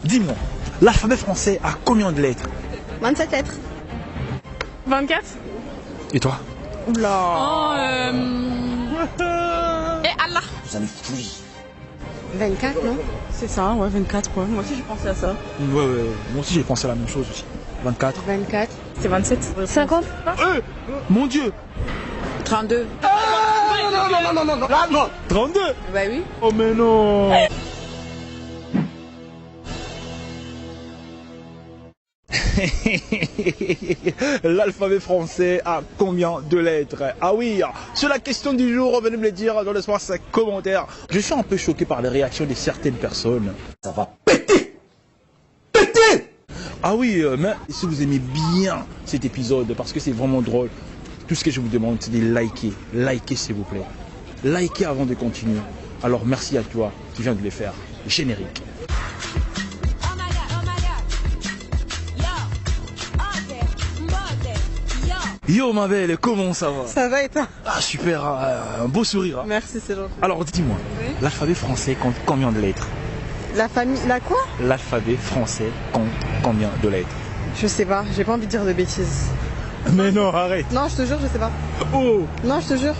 Dis-moi, l'alphabet français a combien de lettres? 27 lettres. 24. Et toi? Oula. Et Allah. Vous allez fouiller. 24, non? C'est ça, ouais, 24 quoi. Moi aussi j'ai pensé à ça. Ouais, moi aussi j'ai pensé à la même chose aussi. 24. 24. C'est 27. 50. Mon Dieu! 32. Non. 32! Bah oui. Oh mais non! L'alphabet français a combien de lettres? Ah oui, c'est la question du jour, venez me le dire dans l'espace commentaire. Je suis un peu choqué par les réactions de certaines personnes. Ça va péter. Péter. Ah oui, mais si vous aimez bien cet épisode, parce que c'est vraiment drôle, tout ce que je vous demande, c'est de liker. Likez s'il vous plaît. Likez avant de continuer. Alors merci à toi, tu viens de le faire. Générique. Yo ma belle, comment ça va? Ça va et toi? Ah super, un beau sourire. Hein. Merci, c'est gentil. Alors dis-moi, Oui. l'alphabet français compte combien de lettres? La famille. La quoi? L'alphabet français compte combien de lettres? Je sais pas, j'ai pas envie de dire de bêtises. Mais non, arrête. Non, je te jure, je sais pas. Oh Non, je te jure.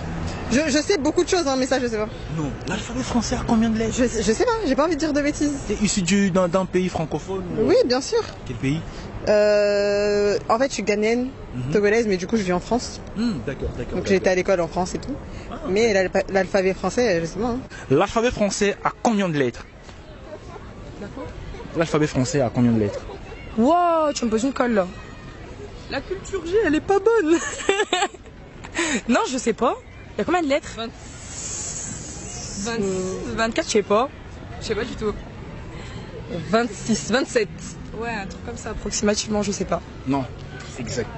Je sais beaucoup de choses, hein, mais ça, je sais pas. non, l'alphabet français a combien de lettres? Je sais pas, j'ai pas envie de dire de bêtises. T'es issu d'un pays francophone ou... Oui, bien sûr. Quel pays? En fait, je suis ghanéenne, togolaise, mais du coup, je vis en France. D'accord. Donc, j'ai été à l'école en France et tout. Mais l'alphabet français, je sais pas. Hein. L'alphabet français a combien de lettres? L'alphabet français a combien de lettres? Wow, tu me poses une colle là. La culture G, elle est pas bonne. Non, je sais pas. Il y a combien de lettres? 24, je sais pas. Je sais pas du tout. 26, 27. Ouais, un truc comme ça, approximativement, je sais pas. Non, exact.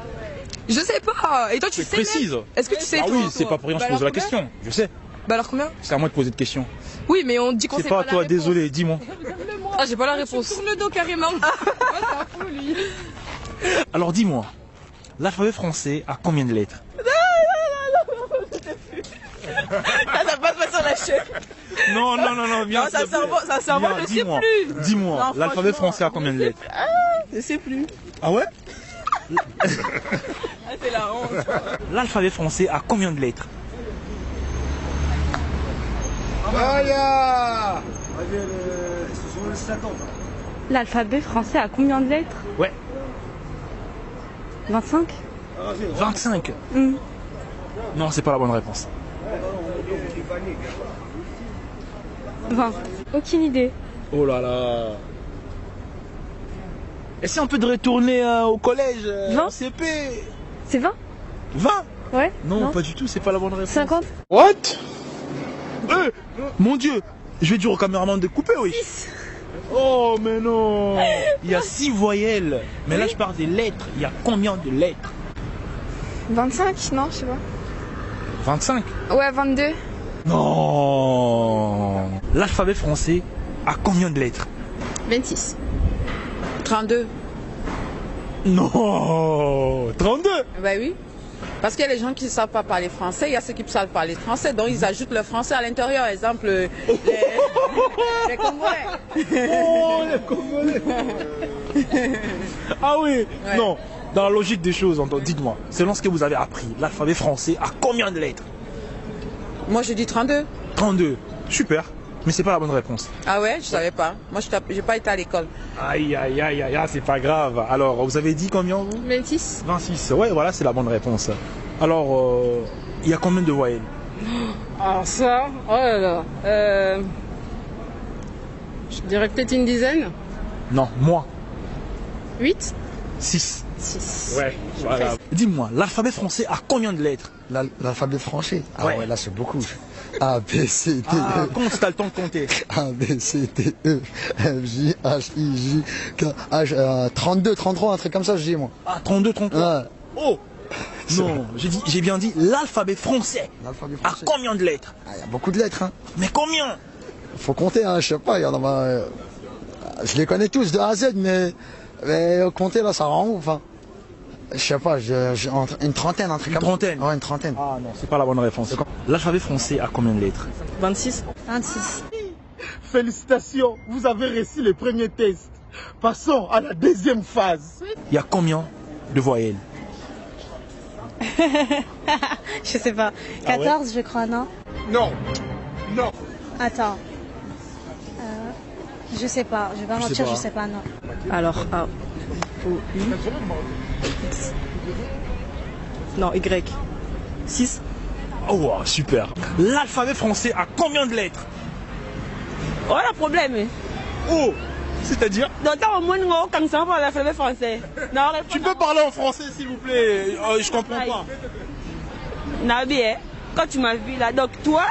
Je sais pas. Et toi, tu sais précise. même Est-ce que tu sais Ah toi, oui, c'est pas pour rien que je pose la question. Je sais. Bah alors combien? C'est à moi de poser de questions. Oui, mais on dit qu'on C'est sait pas à la toi, réponse. désolé, dis-moi. Ah, j'ai pas la réponse. Tourne le dos carrément. Alors dis-moi, l'alphabet français a combien de lettres? Ça va pas sur la chaîne. Non, viens. Non, ça sert bon, je sais dis-moi. plus. Dis-moi, Non, l'alphabet franchement, français a combien de lettres? Je sais plus. Ah ouais? Ah, c'est la honte. L'alphabet français a combien de lettres? L'alphabet français a combien de lettres? Ouais. 25. 25. Non, c'est pas la bonne réponse. 20. Aucune idée. Oh là là. Essaye un peu de retourner au collège, Non. au CP. C'est 20? 20? Ouais. Non, pas du tout, c'est pas la bonne réponse. 50. What? Mon Dieu, je vais dire au caméraman de couper, oui. 10. Oh, mais non. Il y a 6 voyelles. Mais là, je parle des lettres. Il y a combien de lettres? 25? Non, je sais pas. 25? Ouais, 22. Non. L'alphabet français a combien de lettres? 26. 32. Non. 32? Ben oui. Parce qu'il y a les gens qui ne savent pas parler français, il y a ceux qui savent parler français, donc ils ajoutent le français à l'intérieur. Exemple, les Congolais. Oh, les Congolais. Ah oui. Ouais. Non. Dans la logique des choses, dites-moi, selon ce que vous avez appris, l'alphabet français a combien de lettres? Moi, je dis 32. 32. Super. Mais c'est pas la bonne réponse. Ah ouais, je savais pas. Moi, je n'ai pas été à l'école. Aïe, c'est pas grave. Alors, vous avez dit combien vous? 26. 26. Ouais, voilà, c'est la bonne réponse. Alors, il y a combien de voyelles? Alors ça, oh là là. Je dirais peut-être une dizaine. Non, moins. 8. 6. 6. Ouais, voilà. Dis-moi, l'alphabet français a combien de lettres? L'alphabet français. Ah Ouais. ouais, là c'est beaucoup. A, B, C, D, Ah, E. compte, t'as le temps de compter. A, B, C, D, E, F, J, H, I, J, K, H, 32, 33, un truc comme ça, je dis moi. Ah, 32, 33. Ouais. Oh non, j'ai bien dit l'alphabet français. L'alphabet A français. combien de lettres? Ah, il y a beaucoup de lettres, hein. Mais combien? Faut compter, hein, je sais pas, il y en a. Je les connais tous de A à Z, mais compter là, ça rend ouf, hein. Je sais pas, une trentaine, un truc Une comme ça. trentaine? Ouais, une trentaine. Ah non, c'est pas la bonne réponse. L'alphabet français a combien de lettres? 26. 26. Félicitations, vous avez réussi le premier test. Passons à la deuxième phase. Il y a combien de voyelles? Je sais pas. 14, je crois, non? Non. Non. Attends. Je sais pas. Je vais pas mentir, je sais pas, non. Alors, A, O, U, X. Non, Y. 6. Oh, wow, super. L'alphabet français a combien de lettres? Oh, le problème. Oh, c'est-à-dire? D'autant au moins, nous, comme ça, pour l'alphabet français. Non, Tu peux parler en français, s'il vous plaît? Je comprends pas. Nabi, quand tu m'as vu là, donc toi,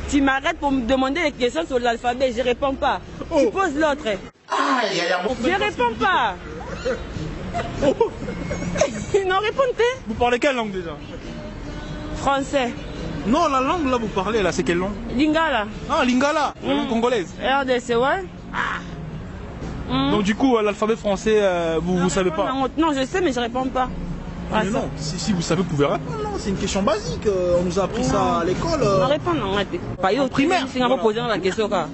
tu m'arrêtes pour me demander des questions sur l'alphabet, je réponds pas. Tu poses l'autre. Je réponds pas. Non, répondez. Vous parlez quelle langue déjà? Français. Non, la langue là vous parlez là, c'est quelle langue? Lingala. Ah, Lingala, la langue congolaise. RDC, ouais. Donc du coup, l'alphabet français, vous savez pas? Non, je sais, mais je réponds pas. Mais non, si vous savez, vous pouvez répondre. Non, c'est une question basique. On nous a appris ça à l'école. Non, réponds, non, arrêtez. Pas yo, primaire. Si on va poser la question, quoi.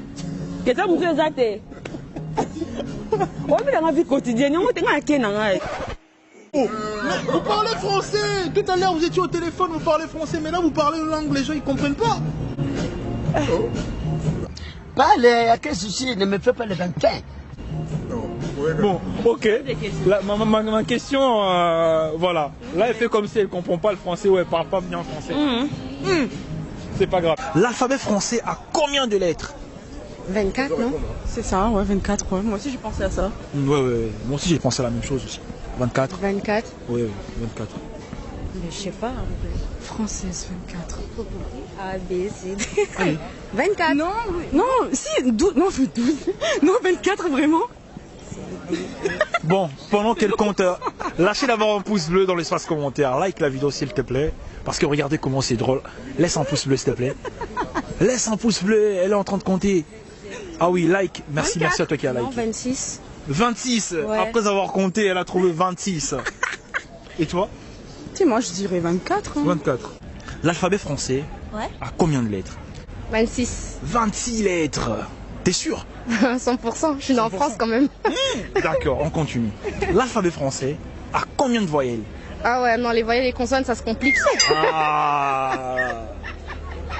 Qu'est-ce que vous faites? On est dans la vie quotidienne, on est dans la vie. Oh, mais vous parlez français. Tout à l'heure, vous étiez au téléphone, vous parlez français. Mais là, vous parlez une langue, les gens, ils comprennent pas. Parle, à quel souci? Ne me fais pas le 25. Bon, ok. Ma question, voilà. Là, elle fait comme si elle comprend pas le français ou elle parle pas bien français. C'est pas grave. L'alphabet français a combien de lettres? 24, non? C'est ça, ouais, 24, ouais. Moi aussi, j'ai pensé à ça. Ouais. Moi aussi, j'ai pensé à la même chose aussi. 24. 24. Ouais, 24. Mais je sais pas. Française, 24. A, B, C, D. 24. Non, si, 12, non, 12. Non, 24, vraiment. Bon, pendant qu'elle compte, lâchez d'abord un pouce bleu dans l'espace commentaire. Like la vidéo s'il te plaît. Parce que regardez comment c'est drôle. Laisse un pouce bleu s'il te plaît. Laisse un pouce bleu, elle est en train de compter. Ah oui, like. Merci, 24. merci à toi qui a like. Non, 26. 26. Ouais. Après avoir compté, elle a trouvé 26. Et toi? Tu sais, moi, je dirais 24. Hein. 24. L'alphabet français a combien de lettres? 26. 26 lettres. T'es sûr? 100%. Je suis en France quand même. D'accord, on continue. L'alphabet français a combien de voyelles? Ah ouais, non, les voyelles, les consonnes, ça se complique. Ah.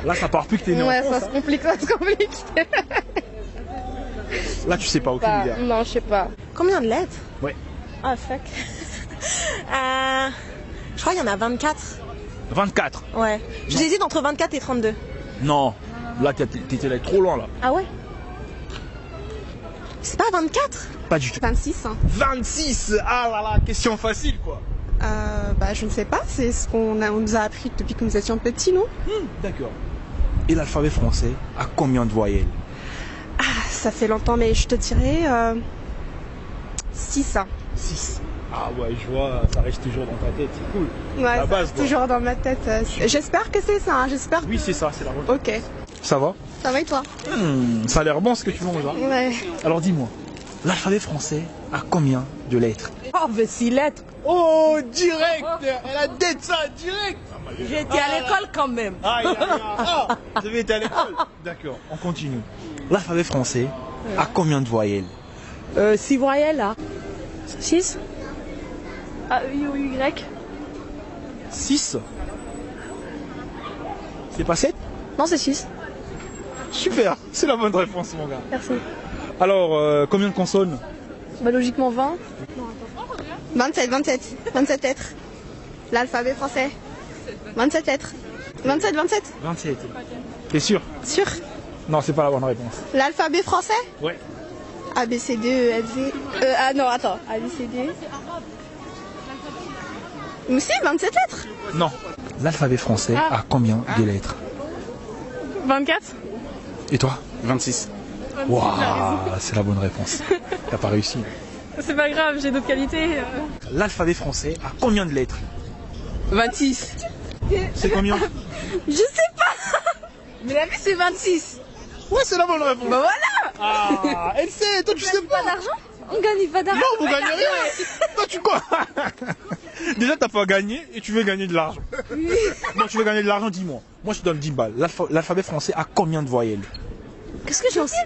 Là, ça part plus que t'es né en Ouais, France, ça se complique, ça se complique. Là, tu sais pas, aucune idée. Non, je sais pas. Combien de lettres? Ouais. Ah, fuck. Je crois qu'il y en a 24. 24. Ouais. J'hésite entre 24 et 32. Non, là, t'étais là trop loin, là. Ah ouais? C'est pas 24? Pas du tout. 26. Hein. 26. Ah là là, question facile, quoi. Bah, je ne sais pas. C'est ce qu'on nous a appris depuis que nous étions petits, non? D'accord. Et l'alphabet français a combien de voyelles? Ah, ça fait longtemps, mais je te dirais 6. 6. Ah ouais, je vois, ça reste toujours dans ta tête, c'est cool. Ouais, la ça base, reste quoi. toujours dans ma tête. J'espère que c'est ça. Hein, j'espère. Oui, c'est ça, c'est la bonne. Ok. Ça va? Ça va et toi? Ça a l'air bon ce que tu manges là. Ouais. Alors dis-moi, l'alphabet français a combien de lettres? Oh, 6 lettres. Oh, direct. Elle a dit ça, direct. J'étais à l'école quand même. Vous avez été à l'école? D'accord, on continue. L'alphabet français a combien de voyelles? 6 voyelles là. 6? A, U, ou Y? 6. C'est pas 7? Non, c'est 6. Super, c'est la bonne réponse mon gars. Merci. Alors, combien de consonnes? Bah, logiquement 20. 27 lettres. L'alphabet français. 27 lettres. 27. 27. T'es sûr? Sûr. Non, c'est pas la bonne réponse. L'alphabet français? Ouais. A, B, C, D, E, F, G. Ah non, attends. A, B, C, D. Mais si, 27 lettres. Non. L'alphabet français a combien de lettres? 24. Et toi? 26. Waouh, c'est la bonne réponse. T'as pas réussi. C'est pas grave, j'ai d'autres qualités. L'alphabet français a combien de lettres? 26. C'est combien? Je sais pas. Mais la vie, c'est 26. Ouais, c'est la bonne réponse. Bah voilà. Ah, elle sait, toi tu sais pas. D'argent? On gagne pas d'argent. Non, vous gagnez rien. Toi tu quoi? Déjà, t'as pas gagné et tu veux gagner de l'argent. Non, tu veux gagner de l'argent, dis-moi. Moi, je te donne 10 balles. L'alphabet français a combien de voyelles? Qu'est-ce que j'en sais?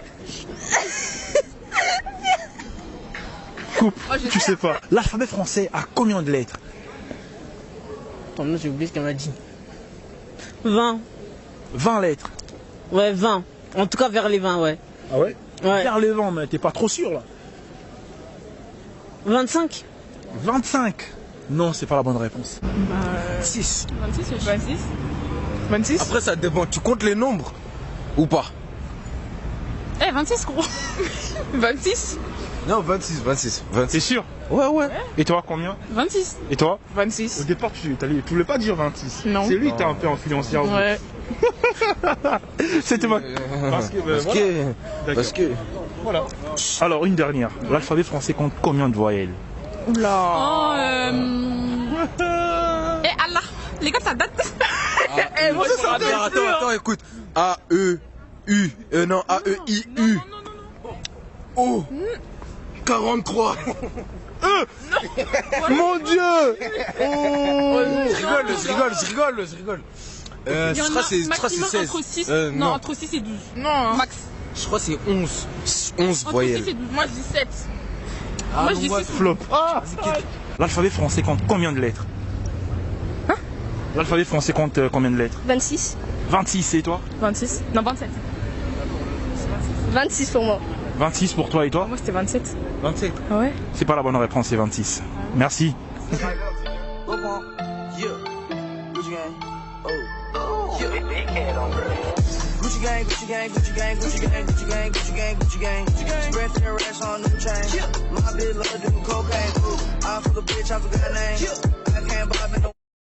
Coupe, tu sais pas. L'alphabet français a combien de lettres? Attends, j'ai oublié ce qu'elle m'a dit. 20. 20 lettres. Ouais, 20. En tout cas, vers les 20, ouais. Ah ouais? Ouais. Vers les 20, mais t'es pas trop sûr là. 25. 25. Non, c'est pas la bonne réponse. 6. 26, 26. 26. Après, ça dépend. Tu comptes les nombres ou pas? Eh, 26, gros. 26. Non, 26. T'es sûr? Ouais. Et toi, combien? 26. Et toi? 26. Au départ, tu voulais pas dire 26. Non. C'est lui qui t'a un peu influencé. Ouais. C'était moi. Parce que. Voilà. Alors, une dernière. L'alphabet français compte combien de voyelles? Oula. Eh, Allah. Les gars, ça date. Moi, je me rappelle. Attends, écoute. A, E, U. Non, A, E, I, U. O. 43. Mon Dieu! Je rigole. Je crois que c'est 16. Entre 6, non, entre 6 et 12. Non. Max. Je crois que c'est 11. 11 Entre voyelles. 6 et 12. Moi, je dis 7. Ah, moi, je dis 6. Flop. L'alphabet français compte combien de lettres? L'alphabet français compte combien de lettres? 26. 26, et toi? 26. Non, 27. 26 pour moi. 26 pour toi et toi? Moi, c'était 27. 27. Ah ouais? C'est pas la bonne réponse, c'est 26. Merci. Gucci gang, Gucci gang, Gucci gang, Gucci gang, Gucci gang, Gucci gang, Gucci gang, Gucci gang. Spread their racks on new chain. My bitch love doing cocaine. I fuck a bitch, I forgot her name. I can't buy me no